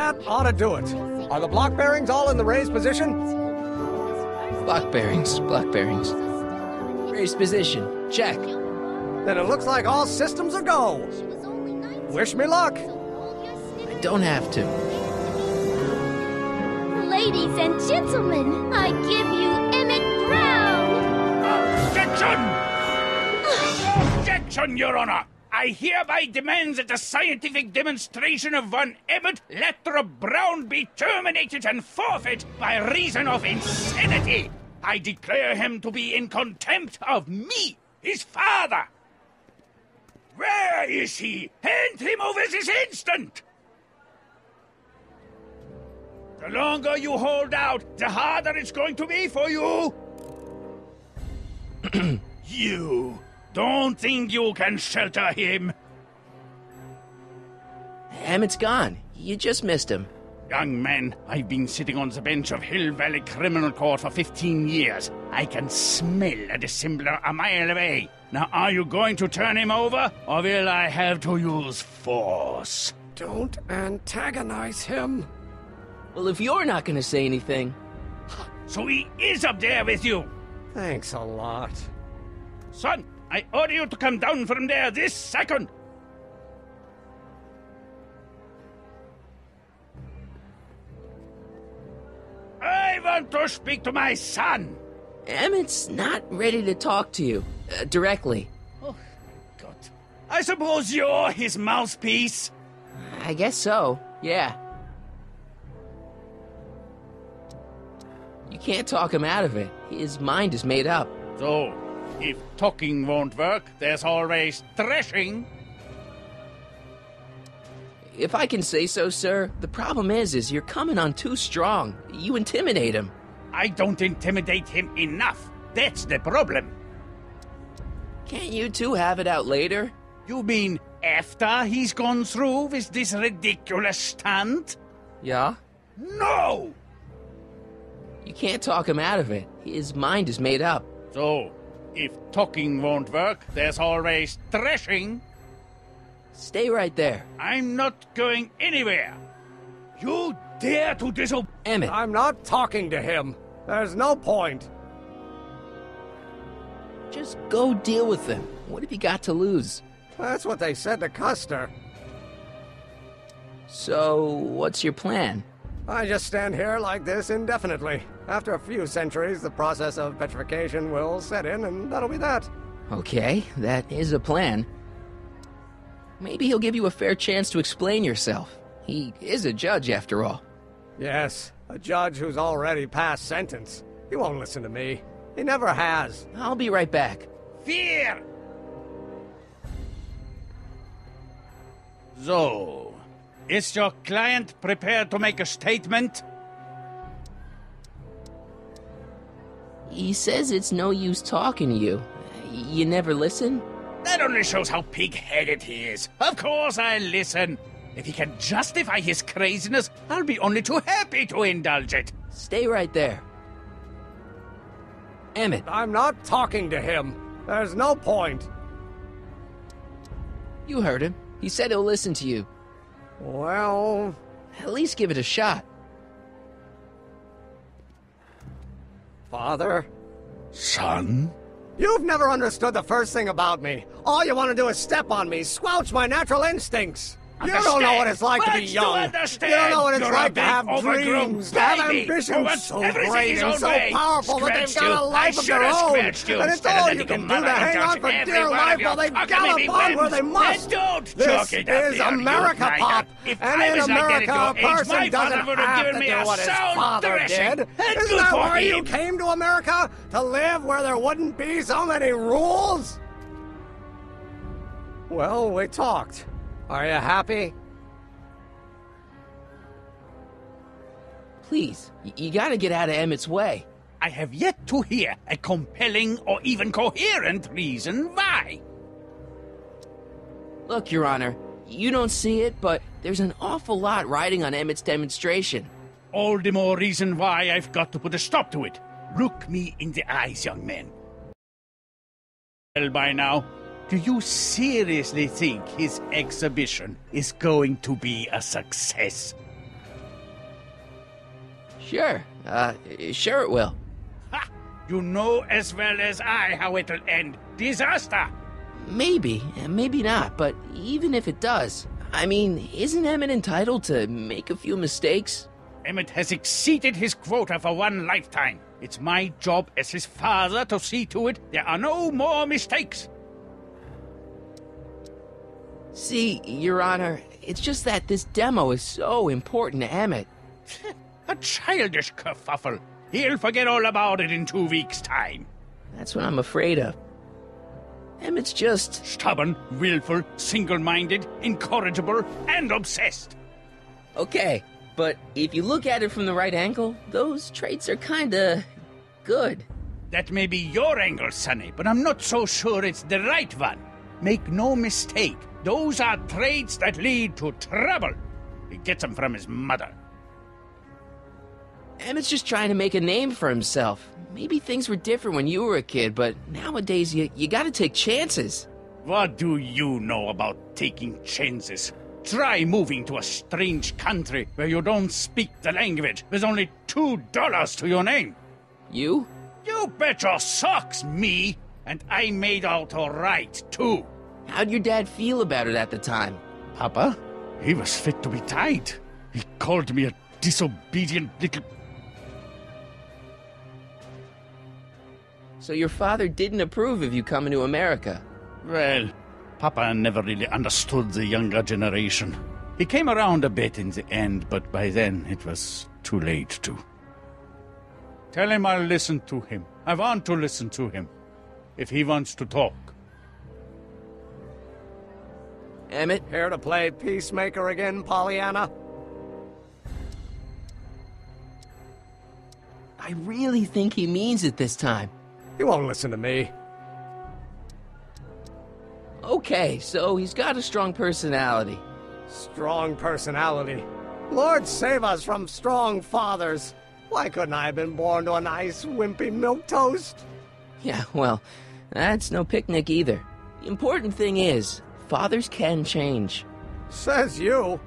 That ought to do it. Are the block bearings all in the raised position? Block bearings. Raised position. Check. Then it looks like all systems are go. Wish me luck. I don't have to. Ladies and gentlemen, I give you Emmett Brown! Objection! Objection, Your Honor! I hereby demand that the scientific demonstration of one Emmett Letter Brown be terminated and forfeit by reason of insanity. I declare him to be in contempt of me, his father. Where is he? Hand him over this instant! The longer you hold out, the harder it's going to be for you. You don't think you can shelter him? Emmett's gone. You just missed him. Young man, I've been sitting on the bench of Hill Valley Criminal Court for 15 years. I can smell a dissembler a mile away. Now, are you going to turn him over, or will I have to use force? Don't antagonize him. Well, if you're not going to say anything... So he is up there with you? Thanks a lot. Son, I order you to come down from there this second. I want to speak to my son. Emmett's not ready to talk to you, directly. Oh, my God. I suppose you're his mouthpiece? I guess so, yeah. You can't talk him out of it. His mind is made up. So, if talking won't work, there's always thrashing. If I can say so, sir, the problem is you're coming on too strong. You intimidate him. I don't intimidate him enough. That's the problem. Can't you two have it out later? You mean after he's gone through with this ridiculous stunt? Yeah? No! You can't talk him out of it. His mind is made up. So, if talking won't work, there's always thrashing. Stay right there. I'm not going anywhere. You dare to disobey... Emmett. I'm not talking to him. There's no point. Just go deal with him. What have you got to lose? That's what they said to Custer. So, what's your plan? I just stand here like this indefinitely. After a few centuries, the process of petrification will set in, and that'll be that. Okay, that is a plan. Maybe he'll give you a fair chance to explain yourself. He is a judge, after all. Yes, a judge who's already passed sentence. He won't listen to me. He never has. I'll be right back. Fear! So, is your client prepared to make a statement? He says it's no use talking to you. You never listen? That only shows how pig-headed he is. Of course I'll listen. If he can justify his craziness, I'll be only too happy to indulge it. Stay right there. Emmett. I'm not talking to him. There's no point. You heard him. He said he'll listen to you. Well... At least give it a shot. Father? Son? You've never understood the first thing about me. All you want to do is step on me, squelch my natural instincts. You don't know what it's like to be young. You don't know what it's like to have dreams, to have ambitions so great and so powerful that they've got a life of their own. And it's all you can do to hang on for dear life while they gallop on where they must. This is America, Pop. And in America, a person doesn't have to do what his father did. Isn't that why you came to America? To live where there wouldn't be so many rules? Well, we talked. Are you happy? Please, you gotta get out of Emmett's way. I have yet to hear a compelling or even coherent reason why. Look, Your Honor, you don't see it, but there's an awful lot riding on Emmett's demonstration. All the more reason why I've got to put a stop to it. Look me in the eyes, young man. Well, by now, do you seriously think his exhibition is going to be a success? Sure. Sure it will. Ha! You know as well as I how it'll end. Disaster! Maybe, and maybe not, but even if it does, I mean, isn't Emmett entitled to make a few mistakes? Emmett has exceeded his quota for one lifetime. It's my job as his father to see to it there are no more mistakes. See, Your Honor, it's just that this demo is so important to Emmett. A childish kerfuffle. He'll forget all about it in 2 weeks' time. That's what I'm afraid of. Emmett's just... Stubborn, willful, single-minded, incorrigible, and obsessed. Okay, but if you look at it from the right angle, those traits are kinda... good. That may be your angle, Sonny, but I'm not so sure it's the right one. Make no mistake, those are traits that lead to trouble. He gets them from his mother. Emmett's just trying to make a name for himself. Maybe things were different when you were a kid, but nowadays you gotta take chances. What do you know about taking chances? Try moving to a strange country where you don't speak the language. There's only $2 to your name. You? You bet your socks, me! And I made out all right, too. How'd your dad feel about it at the time? Papa? He was fit to be tied. He called me a disobedient little... So your father didn't approve of you coming to America? Well, Papa never really understood the younger generation. He came around a bit in the end, but by then it was too late to. Tell him I'll listen to him. I want to listen to him. If he wants to talk. Emmett? Here to play peacemaker again, Pollyanna? I really think he means it this time. He won't listen to me. Okay, so he's got a strong personality. Strong personality. Lord save us from strong fathers. Why couldn't I have been born to a nice, wimpy milquetoast? Yeah, well, that's no picnic either. The important thing is, fathers can change. Says you.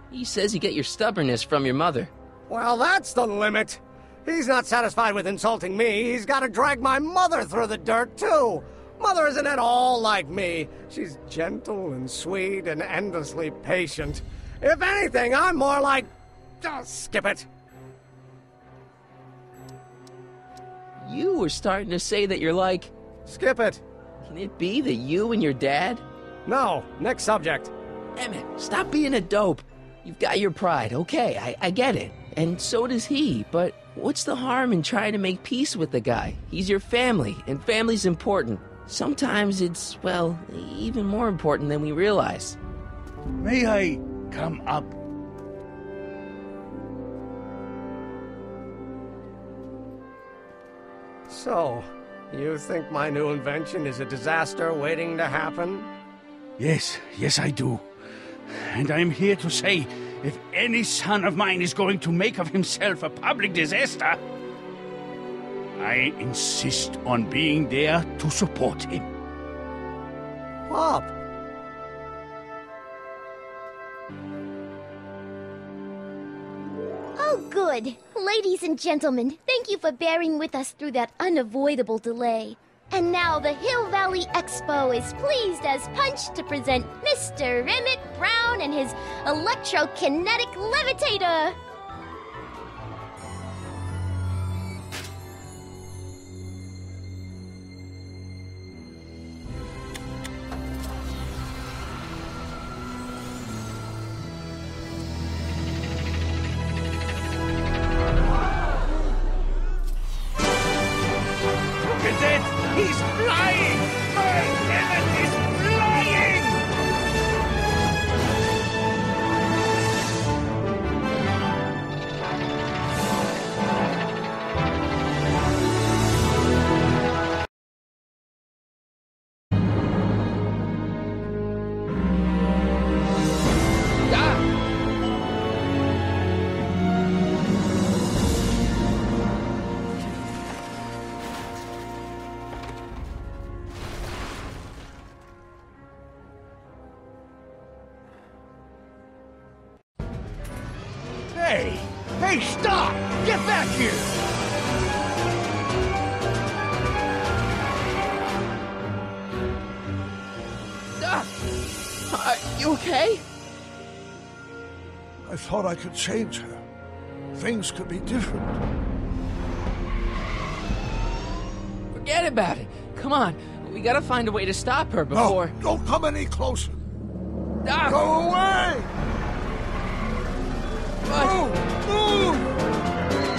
He says you get your stubbornness from your mother. Well, that's the limit. He's not satisfied with insulting me. He's got to drag my mother through the dirt, too. Mother isn't at all like me. She's gentle and sweet and endlessly patient. If anything, I'm more like... Oh, skip it. You were starting to say that you're like... Skip it. Can it be that you and your dad? No, next subject. Emmett, stop being a dope. You've got your pride, okay, I get it. And so does he, but what's the harm in trying to make peace with the guy? He's your family, and family's important. Sometimes it's, well, even more important than we realize. May I come up? So, you think my new invention is a disaster waiting to happen? Yes, I do. And I'm here to say, if any son of mine is going to make of himself a public disaster, I insist on being there to support him. Pop. Oh, good. Ladies and gentlemen, thank you for bearing with us through that unavoidable delay. And now the Hill Valley Expo is pleased as punch to present Mr. Emmett Brown and his electrokinetic levitator. Look at that! He's flying! My Emmett is flying! Hey! Hey, stop! Get back here! Are you okay? I thought I could change her. Things could be different. Forget about it. Come on. We gotta find a way to stop her before... No, don't come any closer. Doc! Go away! What? Move!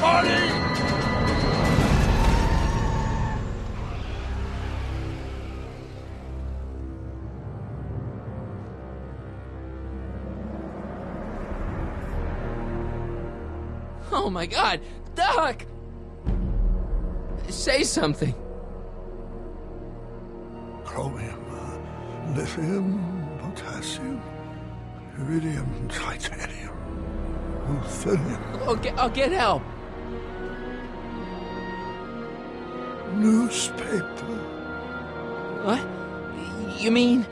Marty! Oh my God! Doc! Say something. Chromium, lithium, potassium, iridium, titanium, ruthenium, I'll get help. newspaper. What? You mean...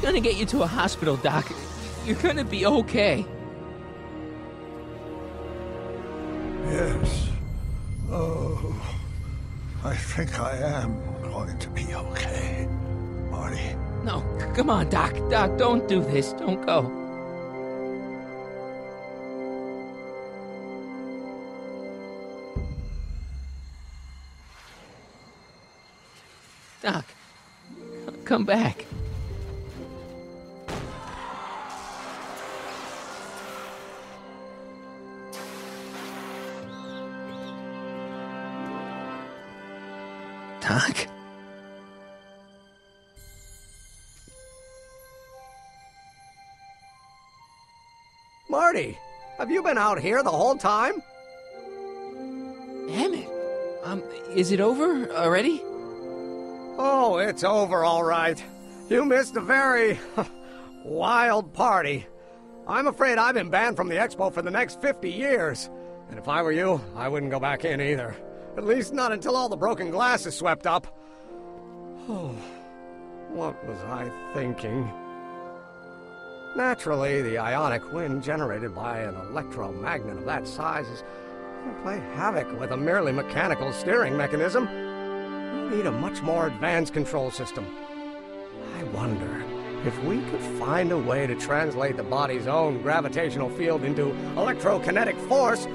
Gonna get you to a hospital, Doc. You're gonna be okay. Yes. Oh, I think I am going to be okay, Marty. No, come on, Doc. Doc, don't do this. Don't go. Doc, come back. Doc? Marty, have you been out here the whole time? Emmett, is it over already? Oh, it's over all right. You missed a very wild party. I'm afraid I've been banned from the expo for the next 50 years. And if I were you, I wouldn't go back in either. At least not until all the broken glass is swept up. Oh, what was I thinking? Naturally, the ionic wind generated by an electromagnet of that size is going to play havoc with a merely mechanical steering mechanism. We need a much more advanced control system. I wonder if we could find a way to translate the body's own gravitational field into electrokinetic force.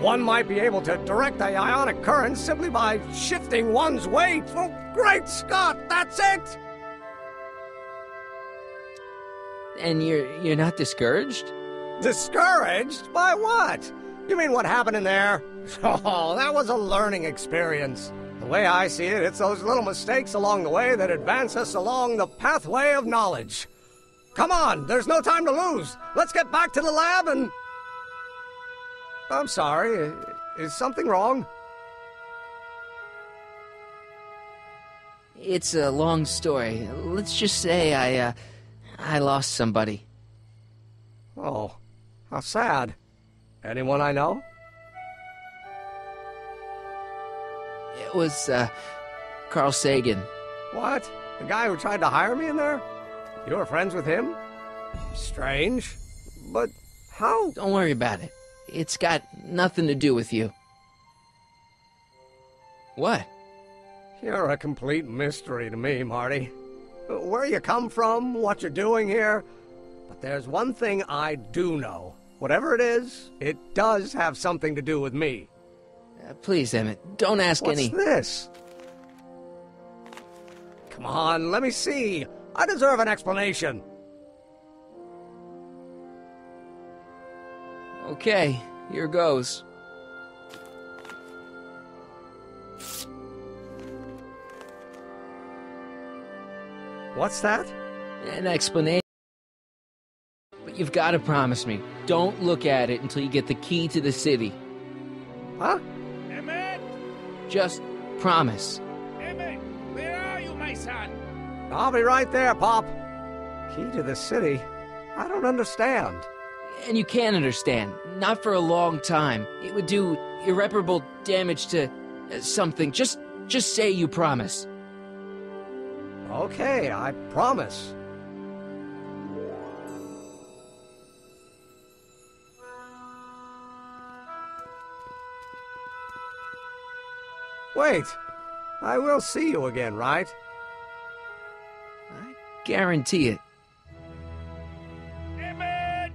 One might be able to direct the ionic current simply by shifting one's weight. Oh, great Scott, that's it! And you're not discouraged? Discouraged? By what? You mean what happened in there? Oh, that was a learning experience. The way I see it, it's those little mistakes along the way that advance us along the pathway of knowledge. Come on, there's no time to lose. Let's get back to the lab and... I'm sorry, is something wrong? It's a long story. Let's just say I lost somebody. Oh, how sad. Anyone I know? It was, Carl Sagan. What? The guy who tried to hire me in there? You were friends with him? Strange. But how? Don't worry about it. It's got nothing to do with you. What? You're a complete mystery to me, Marty. Where you come from, what you're doing here. But there's one thing I do know. Whatever it is, it does have something to do with me. Please, Emmett, don't ask any... What's this? Come on, let me see. I deserve an explanation. Okay, here goes. What's that? An explanation. But you've got to promise me, don't look at it until you get the key to the city. Huh? Emmett! Just promise. Emmett, where are you, my son? I'll be right there, Pop. Key to the city? I don't understand. And you can't understand. Not for a long time. It would do irreparable damage to something. Just say you promise. Okay, I promise. Wait, I will see you again, right? I guarantee it. Emmett!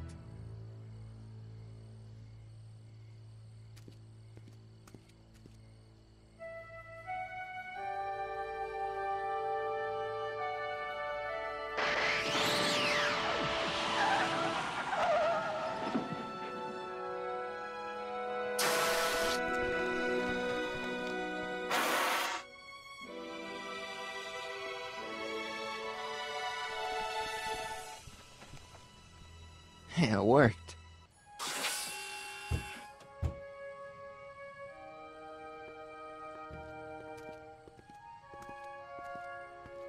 Yeah, it worked.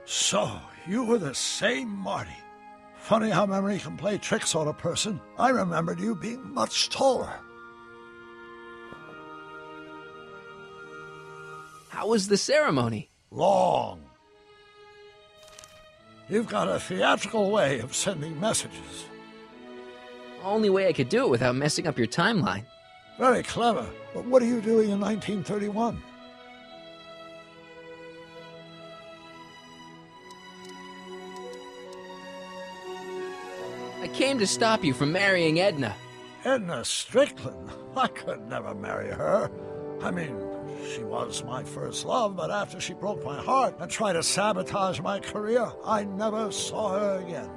So, you were the same Marty. Funny how memory can play tricks on a person. I remembered you being much taller. How was the ceremony? Long. You've got a theatrical way of sending messages. Only way I could do it without messing up your timeline. Very clever. But what are you doing in 1931? I came to stop you from marrying Edna. Edna Strickland? I could never marry her. I mean, she was my first love, but after she broke my heart and tried to sabotage my career, I never saw her again.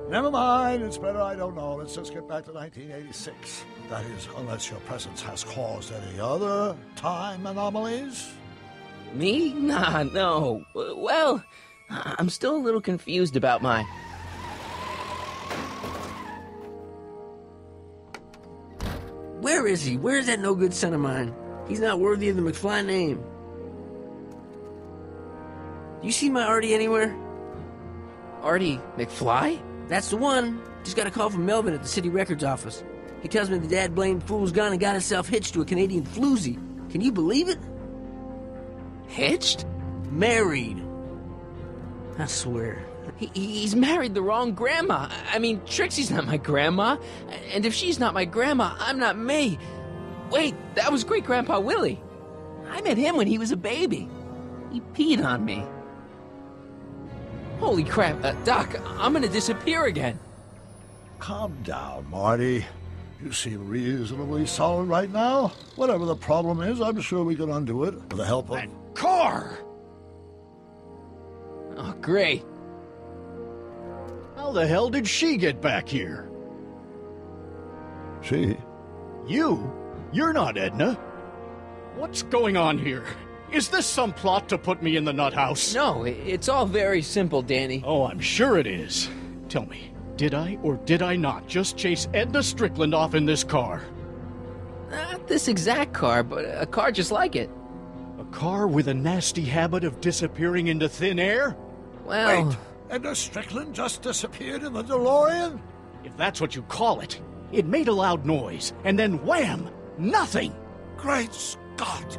Never mind, it's better I don't know. Let's just get back to 1986. That is, unless your presence has caused any other time anomalies. Me? Nah, no. Well, I'm still a little confused about my... Where is he? Where's that no-good son of mine? He's not worthy of the McFly name. You see my Artie anywhere? Artie McFly? That's the one. Just got a call from Melvin at the city records office. He tells me the dad-blamed fool's gone and got himself hitched to a Canadian floozy. Can you believe it? Hitched? Married. I swear. He's married the wrong grandma. I mean, Trixie's not my grandma. And if she's not my grandma, I'm not me. Wait, that was Great-Grandpa Willie. I met him when he was a baby. He peed on me. Holy crap, Doc, I'm gonna disappear again. Calm down, Marty. You seem reasonably solid right now. Whatever the problem is, I'm sure we can undo it with the help of... That car! Oh, great. How the hell did she get back here? She? You? You're not Edna. What's going on here? Is this some plot to put me in the nut house? No, it's all very simple, Danny. Oh, I'm sure it is. Tell me, did I or did I not just chase Edna Strickland off in this car? Not this exact car, but a car just like it. A car with a nasty habit of disappearing into thin air? Well... Wait, Edna Strickland just disappeared in the DeLorean? If that's what you call it. It made a loud noise, and then wham! Nothing! Great Scott!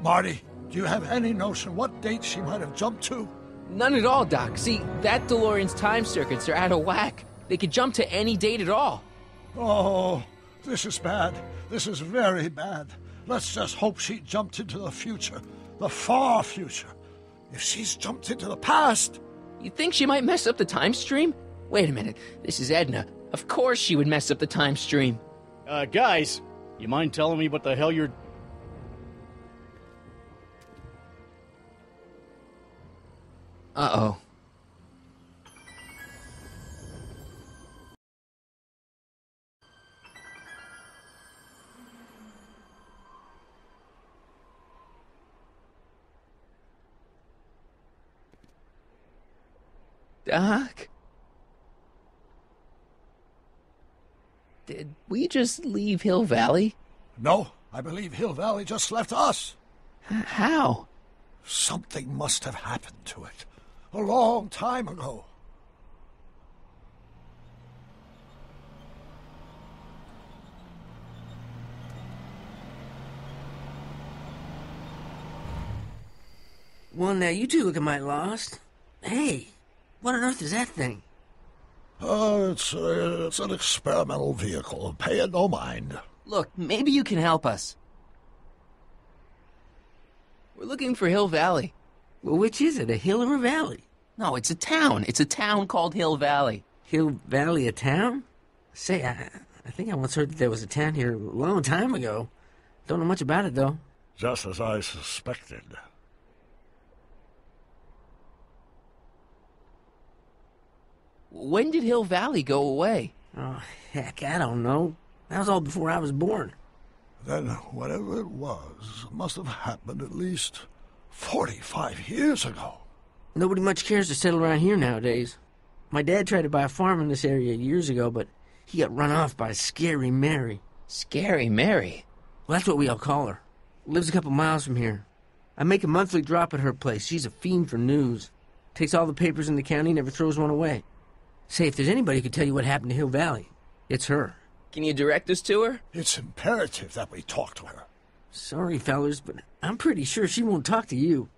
Marty, do you have any notion what date she might have jumped to? None at all, Doc. See, that DeLorean's time circuits are out of whack. They could jump to any date at all. Oh, this is bad. This is very bad. Let's just hope she jumped into the future. The far future. If she's jumped into the past... You think she might mess up the time stream? Wait a minute. This is Edna. Of course she would mess up the time stream. Guys, you mind telling me what the hell you're... Uh-oh. Doc? Did we just leave Hill Valley? No, I believe Hill Valley just left us. How? Something must have happened to it. A long time ago. Well, now you two look a mite lost. Hey, what on earth is that thing? It's an experimental vehicle. Pay it no mind. Look, maybe you can help us. We're looking for Hill Valley. Well, which is it, a hill or a valley? No, it's a town. It's a town called Hill Valley. Hill Valley, a town? Say, I think I once heard that there was a town here a long time ago. Don't know much about it, though. Just as I suspected. When did Hill Valley go away? Oh, heck, I don't know. That was all before I was born. Then whatever it was must have happened at least 45 years ago. Nobody much cares to settle around here nowadays. My dad tried to buy a farm in this area years ago, but he got run off by Scary Mary. Scary Mary? Well, that's what we all call her. Lives a couple miles from here. I make a monthly drop at her place. She's a fiend for news. Takes all the papers in the county, never throws one away. Say, if there's anybody who could tell you what happened to Hill Valley, it's her. Can you direct us to her? It's imperative that we talk to her. Sorry, fellers, but I'm pretty sure she won't talk to you.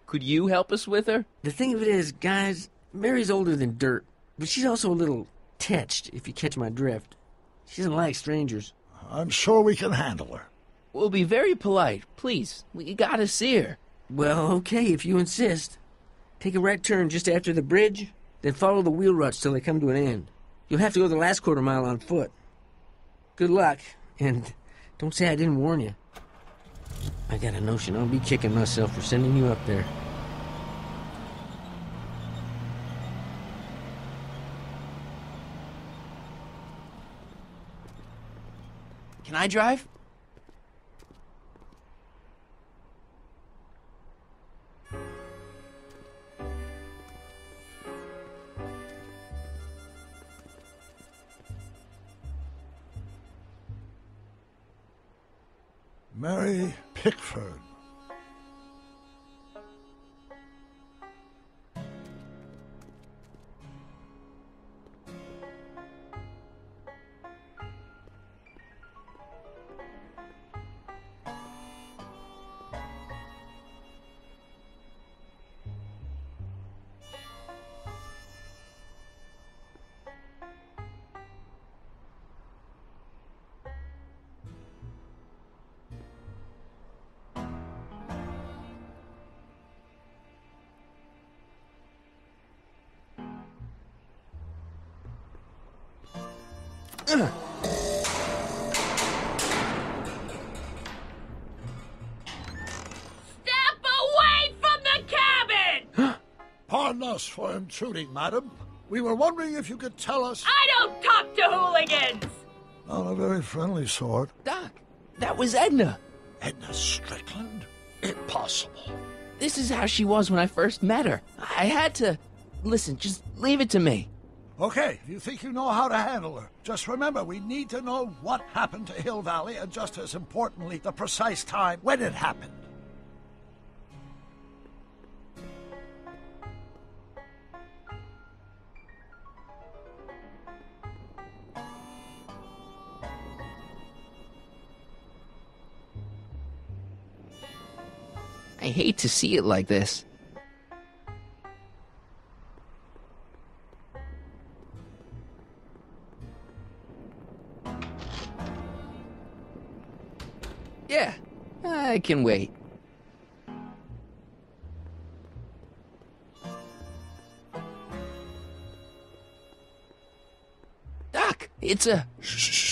Could you help us with her? The thing of it is, guys, Mary's older than dirt, but she's also a little tetched, if you catch my drift. She doesn't like strangers. I'm sure we can handle her. We'll be very polite. Please, we gotta see her. Well, okay, if you insist. Take a right turn just after the bridge, then follow the wheel ruts till they come to an end. You'll have to go the last quarter mile on foot. Good luck, and don't say I didn't warn you. I got a notion I'll be kicking myself for sending you up there. Can I drive? Mary Pickford. Step away from the cabin! Pardon us for intruding, madam. We were wondering if you could tell us... I don't talk to hooligans! Not a very friendly sort. Doc, that was Edna. Edna Strickland? Impossible. This is how she was when I first met her. I had to... Listen, just leave it to me. Okay, you think you know how to handle her. Just remember, we need to know what happened to Hill Valley, and just as importantly, the precise time when it happened. I hate to see it like this. Yeah, I can wait. Doc, it's a... Shh.